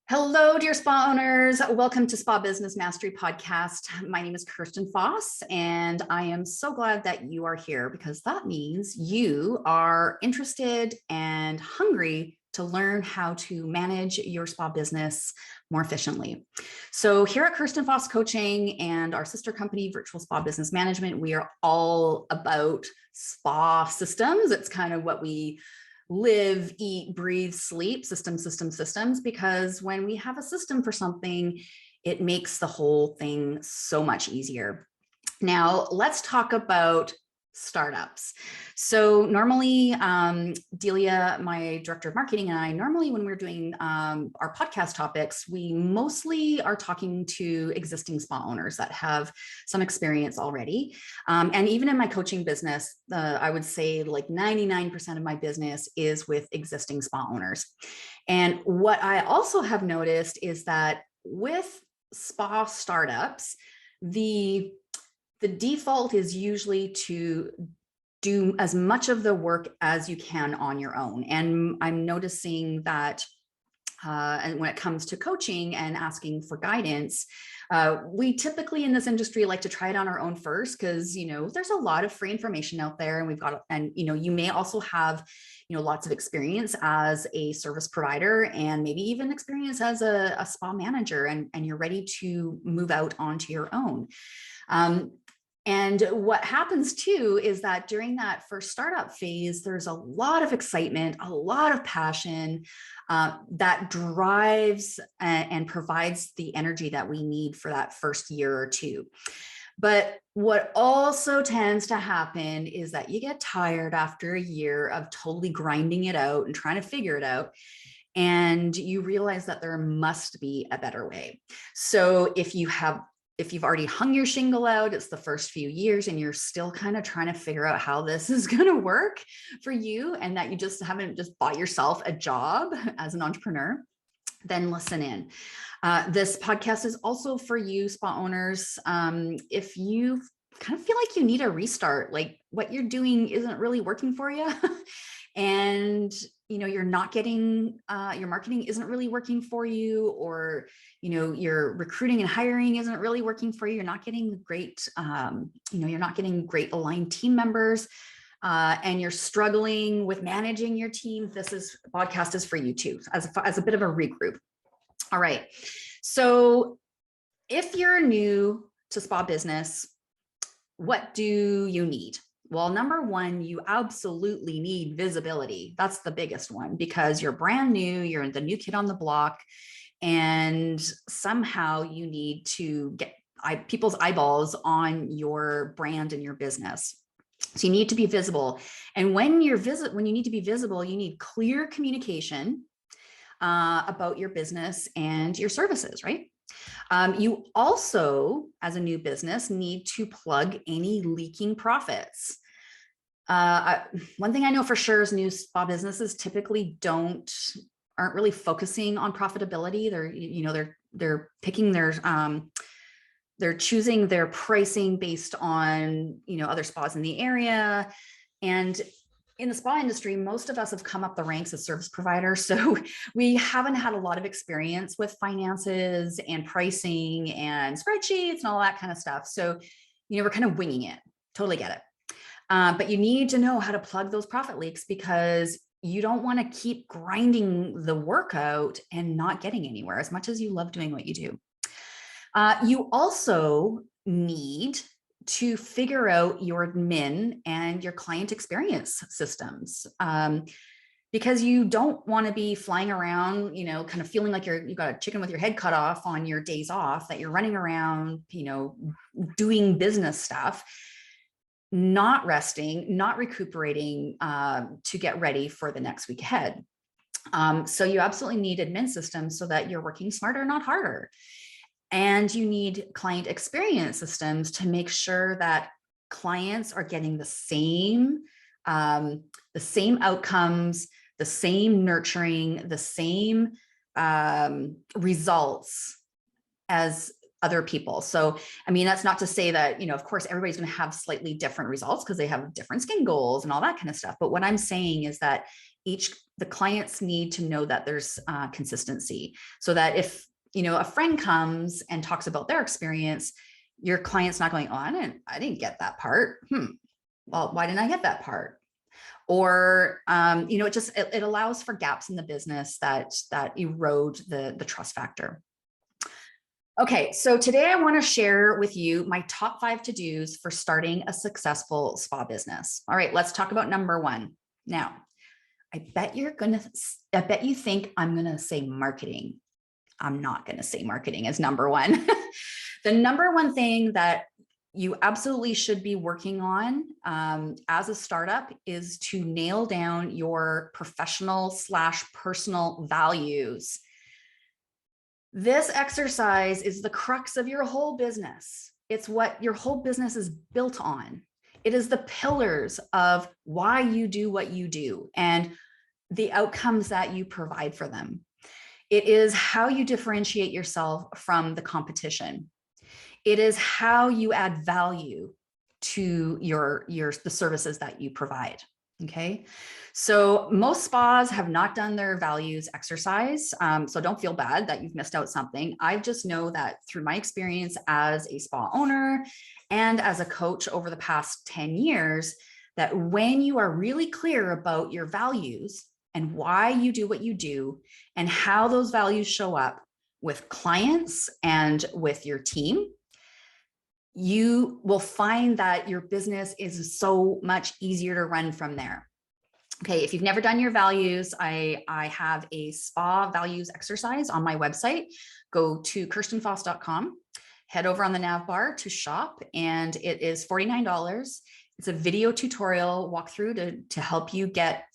Hello, dear spa owners. Welcome to Spa Business Mastery Podcast. My name is Kirsten Foss, and I am so glad that you are here because that means you are interested and hungry to learn how to manage your spa business more efficiently. So here at Kirsten Foss Coaching and our sister company, Virtual Spa Business Management, we are all about spa systems. It's kind of what we live, eat, breathe, sleep, systems, because when we have a system for something, it makes the whole thing so much easier. Now, let's talk about startups. So normally, Delia, my director of marketing, and I, normally when we're doing our podcast topics, we mostly are talking to existing spa owners that have some experience already. And even in my coaching business, I would say like 99% of my business is with existing spa owners. And what I also have noticed is that with spa startups, the default is usually to do as much of the work as you can on your own. And I'm noticing that and when it comes to coaching and asking for guidance, we typically in this industry like to try it on our own first because, there's a lot of free information out there and you may also have, lots of experience as a service provider and maybe even experience as a spa manager and you're ready to move out onto your own. And what happens too is that during that first startup phase, there's a lot of excitement, a lot of passion that drives and provides the energy that we need for that first year or two. But what also tends to happen is that you get tired after a year of totally grinding it out and trying to figure it out. And you realize that there must be a better way. So if you've already hung your shingle out, it's the first few years and you're still kind of trying to figure out how this is going to work for you and that you just haven't just bought yourself a job as an entrepreneur, then listen in. This podcast is also for you spa owners. If you kind of feel like you need a restart, like what you're doing isn't really working for you and you're not getting your marketing isn't really working for you, or your recruiting and hiring isn't really working for you, you're not getting great you're not getting great aligned team members, and you're struggling with managing your team, podcast is for you too, as a bit of a regroup. All right, so if you're new to spa business, what do you need? Well, number one, you absolutely need visibility. That's the biggest one because you're brand new, you're the new kid on the block, and somehow you need to get people's eyeballs on your brand and your business. So you need to be visible. And when you need to be visible, you need clear communication about your business and your services, right? You also, as a new business, need to plug any leaking profits. One thing I know for sure is new spa businesses typically aren't really focusing on profitability. They're picking they're choosing their pricing based on other spas in the area. And in the spa industry, most of us have come up the ranks as service providers. So we haven't had a lot of experience with finances and pricing and spreadsheets and all that kind of stuff. So, we're kind of winging it. Totally get it. But you need to know how to plug those profit leaks because you don't want to keep grinding the work out and not getting anywhere as much as you love doing what you do. You also need to figure out your admin and your client experience systems, because you don't want to be flying around, kind of feeling like you got a chicken with your head cut off on your days off, that you're running around, doing business stuff, not resting, not recuperating to get ready for the next week ahead. So you absolutely need admin systems so that you're working smarter, not harder. And you need client experience systems to make sure that clients are getting the same outcomes, the same nurturing, the same results as other people. So, I mean, that's not to say that, of course, everybody's going to have slightly different results because they have different skin goals and all that kind of stuff. But what I'm saying is that the clients need to know that there's consistency, so that if, a friend comes and talks about their experience, your client's not going, oh, I didn't get that part. Well, why didn't I get that part? Or, it allows for gaps in the business that erode the trust factor. Okay, so today I want to share with you my top 5 to-dos for starting a successful spa business. All right, let's talk about number 1. Now, I bet you think I'm going to say marketing. I'm not going to say marketing as number 1. The number 1 thing that you absolutely should be working on as a startup is to nail down your professional/personal values. This exercise is the crux of your whole business. It's what your whole business is built on. It is the pillars of why you do what you do and the outcomes that you provide for them. It is how you differentiate yourself from the competition. It is how you add value to the services that you provide. Okay. So most spas have not done their values exercise. So don't feel bad that you've missed out something. I just know that through my experience as a spa owner and as a coach over the past 10 years, that when you are really clear about your values and why you do what you do and how those values show up with clients and with your team, you will find that your business is so much easier to run from there. Okay, if you've never done your values, I have a spa values exercise on my website. Go to kirstenfoss.com, head over on the nav bar to shop, and it is $49. It's a video tutorial walkthrough to help you get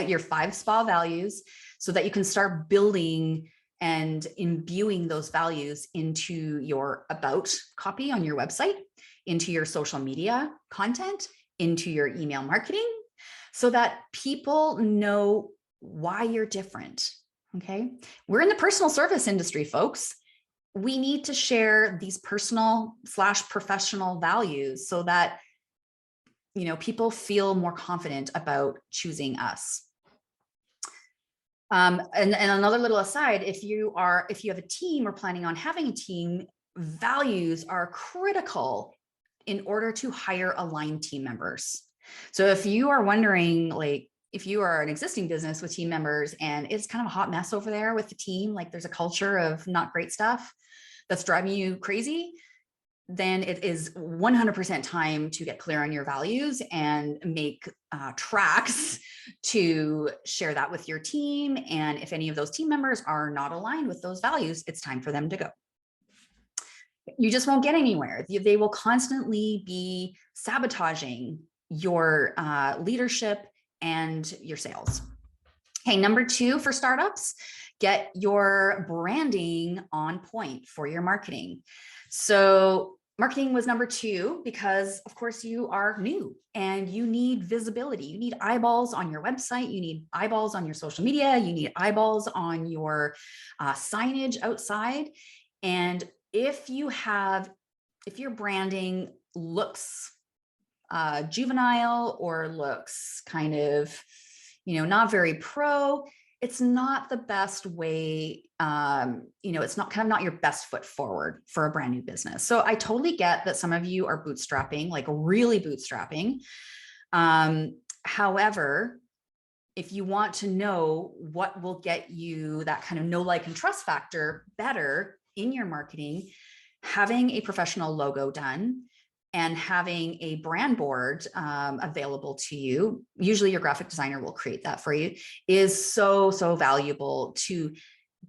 your 5 spa values so that you can start building and imbuing those values into your about copy on your website, into your social media content, into your email marketing, so that people know why you're different. Okay. We're in the personal service industry, folks. We need to share these personal/professional values so that, people feel more confident about choosing us. And another little aside, if you have a team or planning on having a team, values are critical in order to hire aligned team members. So if you are wondering, like, if you are an existing business with team members and it's kind of a hot mess over there with the team, like there's a culture of not great stuff that's driving you crazy, then it is 100% time to get clear on your values and make tracks to share that with your team. And if any of those team members are not aligned with those values, it's time for them to go. You just won't get anywhere. They will constantly be sabotaging your leadership and your sales. Okay, number 2 for startups, get your branding on point for your marketing. So marketing was number 2 because, of course, you are new and you need visibility. You need eyeballs on your website. You need eyeballs on your social media. You need eyeballs on your signage outside. And if your branding looks juvenile or looks kind of, not very pro, it's not the best way. It's not your best foot forward for a brand new business. So I totally get that some of you are bootstrapping, like really bootstrapping. However, if you want to know what will get you that kind of know, like, and trust factor better in your marketing, having a professional logo done and having a brand board available to you, usually your graphic designer will create that for you, is so, so valuable to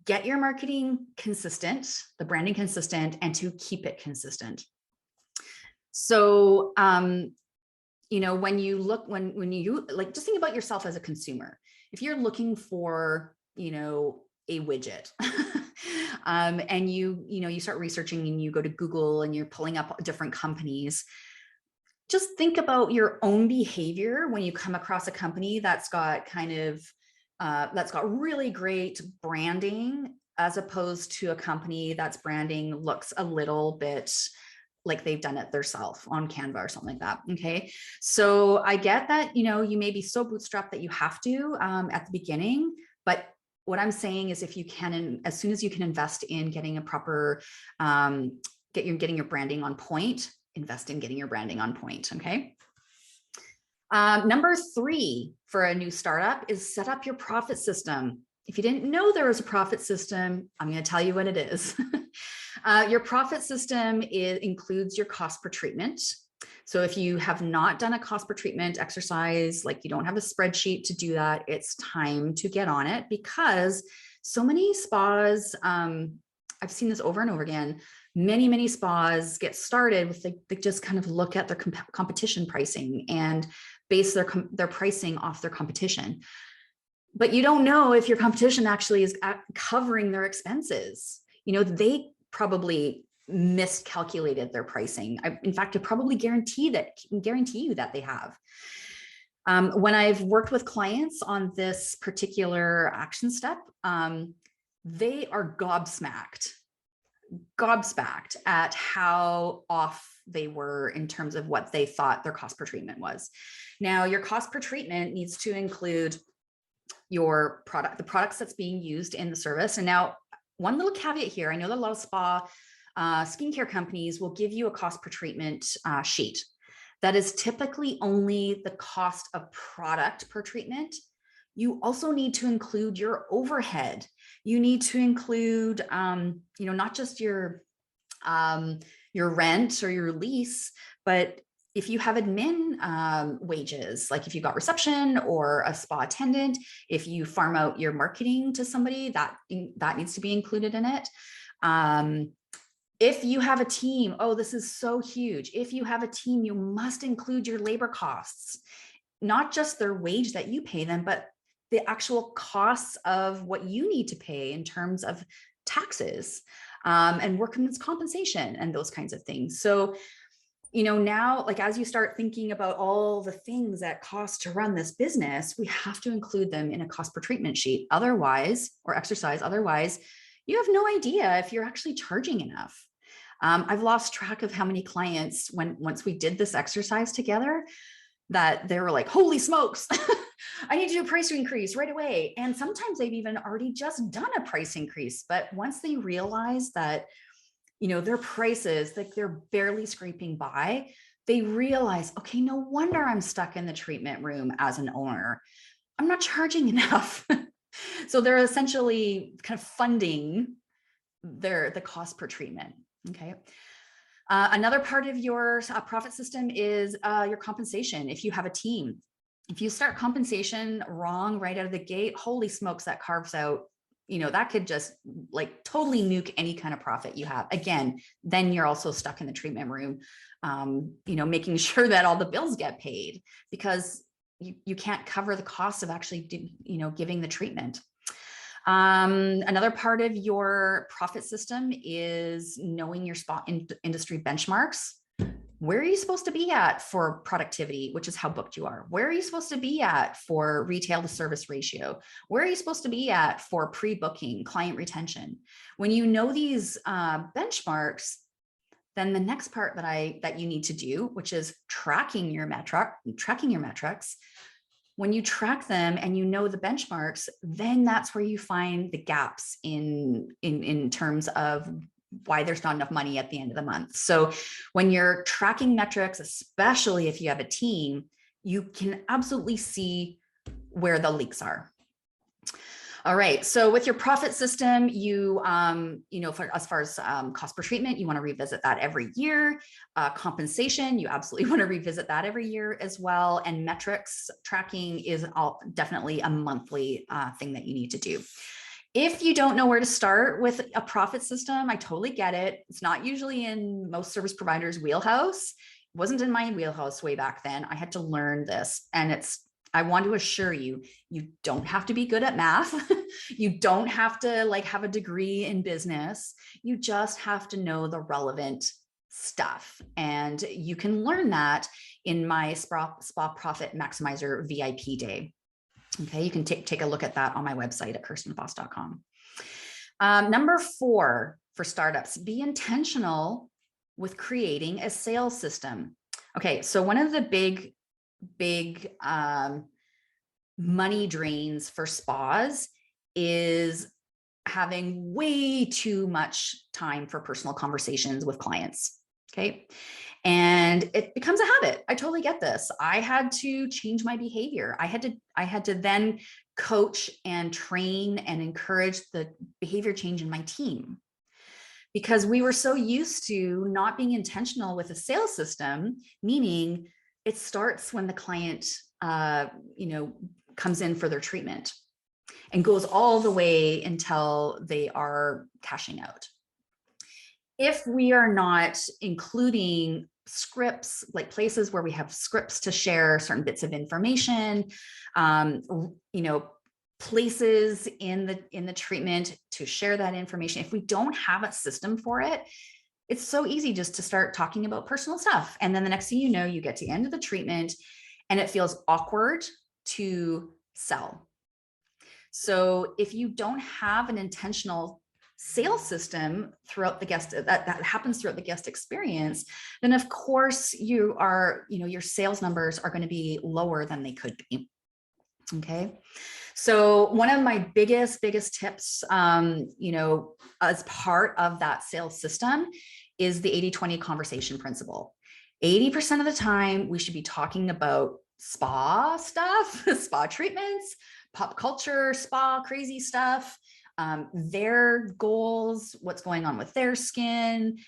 get your marketing consistent, the branding consistent, and to keep it consistent. So, when you look, when you like, just think about yourself as a consumer. If you're looking for, a widget, and you start researching and you go to Google and you're pulling up different companies, just think about your own behavior when you come across a company that's got kind of, that's got really great branding as opposed to a company that's branding looks a little bit like they've done it themselves on Canva or something like that. Okay. So I get that, you may be so bootstrapped that you have to at the beginning, but what I'm saying is if you can, and as soon as you can invest in getting a proper, getting your branding on point, invest in getting your branding on point. Okay. Number 3 for a new startup is set up your profit system. If you didn't know there was a profit system, I'm going to tell you what it is. Your profit system includes your cost per treatment. So if you have not done a cost per treatment exercise, like you don't have a spreadsheet to do that, it's time to get on it, because so many spas, I've seen this over and over again, many spas get started with, they just kind of look at their competition pricing and base their pricing off their competition. But you don't know if your competition actually is covering their expenses. They probably miscalculated their pricing. In fact, I probably guarantee you that they have. When I've worked with clients on this particular action step, they are gobsmacked at how off they were in terms of what they thought their cost per treatment was. Now, your cost per treatment needs to include your product, the products that's being used in the service. And now, one little caveat here, I know that a lot of spa skincare companies will give you a cost per treatment sheet. That is typically only the cost of product per treatment. You also need to include your overhead. You need to include, not just your rent or your lease, but if you have admin wages, like if you got reception or a spa attendant, if you farm out your marketing to somebody, that needs to be included in it. If you have a team, oh, this is so huge. If you have a team, you must include your labor costs, not just their wage that you pay them, but the actual costs of what you need to pay in terms of taxes and workman's compensation and those kinds of things. So, now, like, as you start thinking about all the things that cost to run this business, we have to include them in a cost per treatment sheet. Otherwise, or exercise, otherwise, you have no idea if you're actually charging enough. I've lost track of how many clients, once we did this exercise together, that they were like, holy smokes, I need to do a price increase right away. And sometimes they've even already just done a price increase. But once they realize that, their prices, like they're barely scraping by, they realize, okay, no wonder I'm stuck in the treatment room as an owner. I'm not charging enough. So they're essentially kind of funding the cost per treatment. Okay. Another part of your profit system is your compensation. If you have a team, if you start compensation wrong right out of the gate, holy smokes, that carves out, that could just like totally nuke any kind of profit you have. Again, then you're also stuck in the treatment room, making sure that all the bills get paid, because you can't cover the cost of actually, giving the treatment. Another part of your profit system is knowing your spa industry benchmarks. Where are you supposed to be at for productivity, which is how booked you are? Where are you supposed to be at for retail to service ratio? Where are you supposed to be at for pre-booking, client retention? When you know these benchmarks, then the next part that you need to do, which is tracking your metrics. When you track them and you know the benchmarks, then that's where you find the gaps in terms of why there's not enough money at the end of the month. So when you're tracking metrics, especially if you have a team, you can absolutely see where the leaks are. All right. So with your profit system, as far as cost per treatment, you want to revisit that every year. Compensation, you absolutely want to revisit that every year as well. And metrics tracking is definitely a monthly thing that you need to do. If you don't know where to start with a profit system, I totally get it. It's not usually in most service providers' wheelhouse. It wasn't in my wheelhouse way back then. I had to learn this, and I want to assure you, you don't have to be good at math. You don't have to have a degree in business. You just have to know the relevant stuff. And you can learn that in my Spa Profit Maximizer VIP day. Okay, you can take a look at that on my website at kirstenfoss.com. Number 4 for startups, be intentional with creating a sales system. Okay, so one of the big money drains for spas is having way too much time for personal conversations with clients. Okay. And it becomes a habit. I totally get this. I had to change my behavior. I had to then coach and train and encourage the behavior change in my team, because we were so used to not being intentional with a sales system, meaning it starts when the client, comes in for their treatment and goes all the way until they are cashing out. If we are not including scripts, like places where we have scripts to share certain bits of information, places in the treatment to share that information, if we don't have a system for it, it's so easy just to start talking about personal stuff. And then the next thing you know, you get to the end of the treatment and it feels awkward to sell. So if you don't have an intentional sales system throughout the guest that happens throughout the guest experience, then of course your sales numbers are going to be lower than they could be. Okay. So one of my biggest tips, as part of that sales system is the 80-20 conversation principle. 80% of the time we should be talking about spa stuff, spa treatments, pop culture, spa crazy stuff, their goals, what's going on with their skin,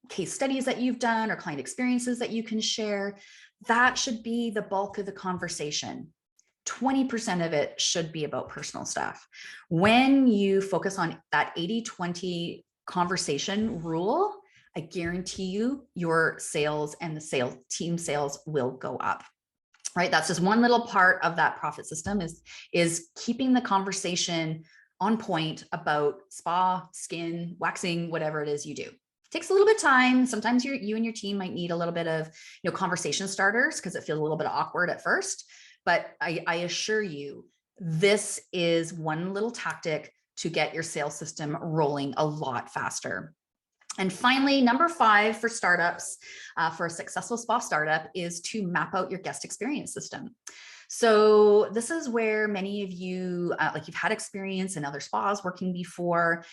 case studies that you've done or client experiences that you can share. That should be the bulk of the conversation. 20% of it should be about personal stuff. When you focus on that 80-20 conversation rule, I guarantee you your sales and the sales team sales will go up. Right? That's just one little part of that profit system is keeping the conversation on point about spa, skin, waxing, whatever it is you do. It takes a little bit of time. Sometimes you and your team might need a little bit of conversation starters because it feels a little bit awkward at first. But I assure you, this is one little tactic to get your sales system rolling a lot faster. And finally, number 5 for startups, for a successful spa startup, is to map out your guest experience system. So this is where many of you, you've had experience in other spas working before,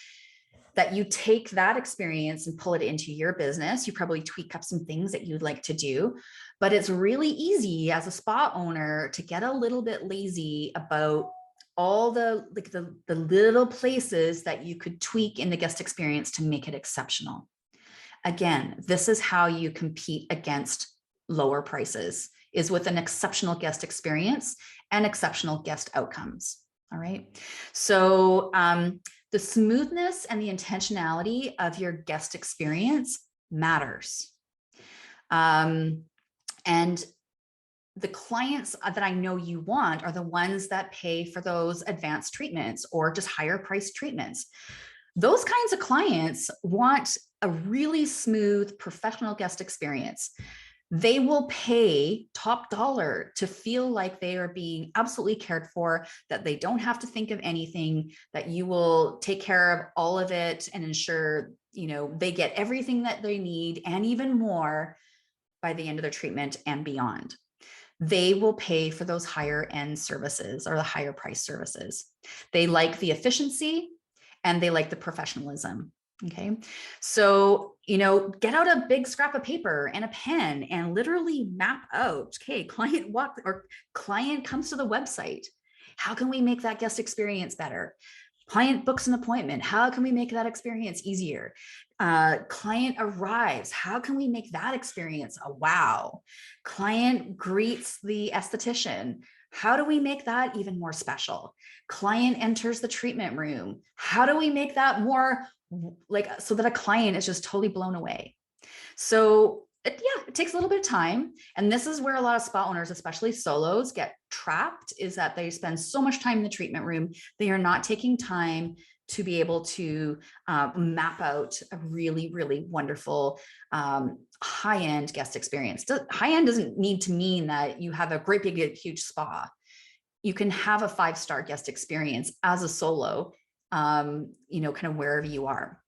that you take that experience and pull it into your business. You probably tweak up some things that you'd like to do, but it's really easy as a spa owner to get a little bit lazy about all the little places that you could tweak in the guest experience to make it exceptional. Again, this is how you compete against lower prices, is with an exceptional guest experience and exceptional guest outcomes. All right. So the smoothness and the intentionality of your guest experience matters. And the clients that I know you want are the ones that pay for those advanced treatments or just higher priced treatments. Those kinds of clients want a really smooth, professional guest experience. They will pay top dollar to feel like they are being absolutely cared for, that they don't have to think of anything, that you will take care of all of it and ensure, they get everything that they need and even more by the end of their treatment and beyond. They will pay for those higher end services or the higher price services. They like the efficiency and they like the professionalism. Okay. So, get out a big scrap of paper and a pen and literally map out, okay, client comes to the website. How can we make that guest experience better? Client books an appointment. How can we make that experience easier? Client arrives. How can we make that experience a wow? Client greets the esthetician. How do we make that even more special? Client enters the treatment room. How do we make that more so that a client is just totally blown away? So it takes a little bit of time. And this is where a lot of spa owners, especially solos, get trapped, is that they spend so much time in the treatment room. They are not taking time to be able to map out a really, really wonderful high-end guest experience. High-end doesn't need to mean that you have a great big, huge spa. You can have a 5-star guest experience as a solo kind of wherever you are.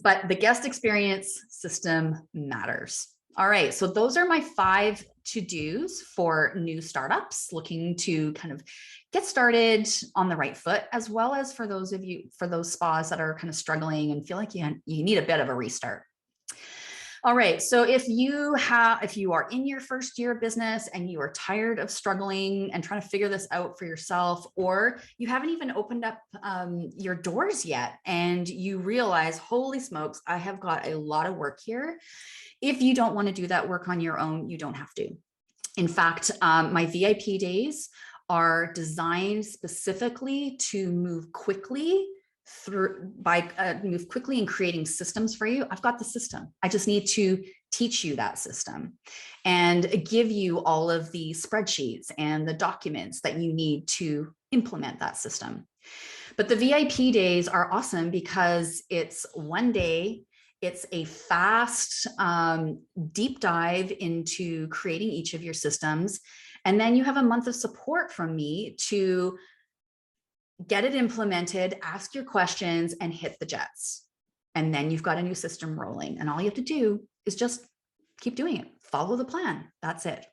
But the guest experience system matters. All right, so those are my 5 to-dos for new startups looking to kind of get started on the right foot, as well as for those spas that are kind of struggling and feel like you need a bit of a restart. All right, so if you are in your first year of business and you are tired of struggling and trying to figure this out for yourself, or you haven't even opened up your doors yet and you realize, holy smokes, I have got a lot of work here. If you don't want to do that work on your own, you don't have to. In fact, my VIP days are designed specifically to move quickly in creating systems for you. I've got the system. I just need to teach you that system and give you all of the spreadsheets and the documents that you need to implement that system. But the VIP days are awesome because it's one day. It's a fast, deep dive into creating each of your systems. And then you have a month of support from me to get it implemented, ask your questions, and hit the jets. And then you've got a new system rolling. And all you have to do is just keep doing it. Follow the plan. That's it.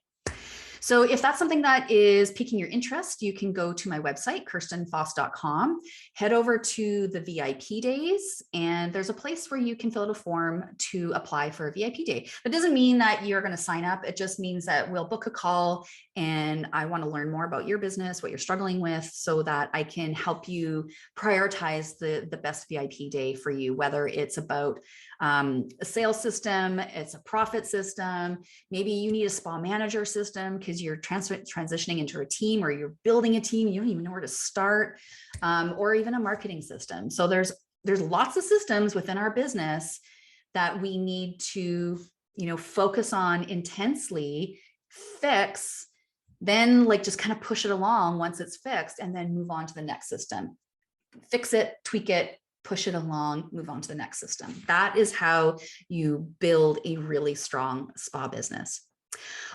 So if that's something that is piquing your interest, you can go to my website, KirstenFoss.com, head over to the VIP days, and there's a place where you can fill out a form to apply for a VIP day. That doesn't mean that you're going to sign up. It just means that we'll book a call and I want to learn more about your business, what you're struggling with, so that I can help you prioritize the best VIP day for you, whether it's about a sales system, it's a profit system, maybe you need a spa manager system because you're transitioning into a team, or you're building a team, you don't even know where to start, or even a marketing system. So there's lots of systems within our business that we need to, focus on intensely, fix, then like just kind of push it along once it's fixed, and then move on to the next system. Fix it, tweak it, push it along, move on to the next system. That is how you build a really strong spa business.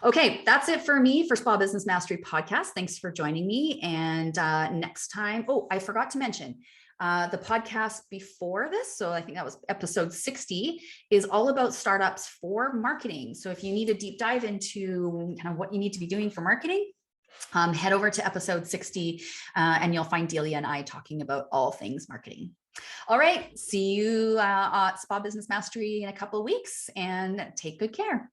Okay, that's it for me for Spa Business Mastery Podcast. Thanks for joining me. And next time, I forgot to mention, the podcast before this, so I think that was episode 60, is all about startups for marketing. So if you need a deep dive into kind of what you need to be doing for marketing, head over to episode 60 and you'll find Delia and I talking about all things marketing. All right, see you at Spa Business Mastery in a couple of weeks, and take good care.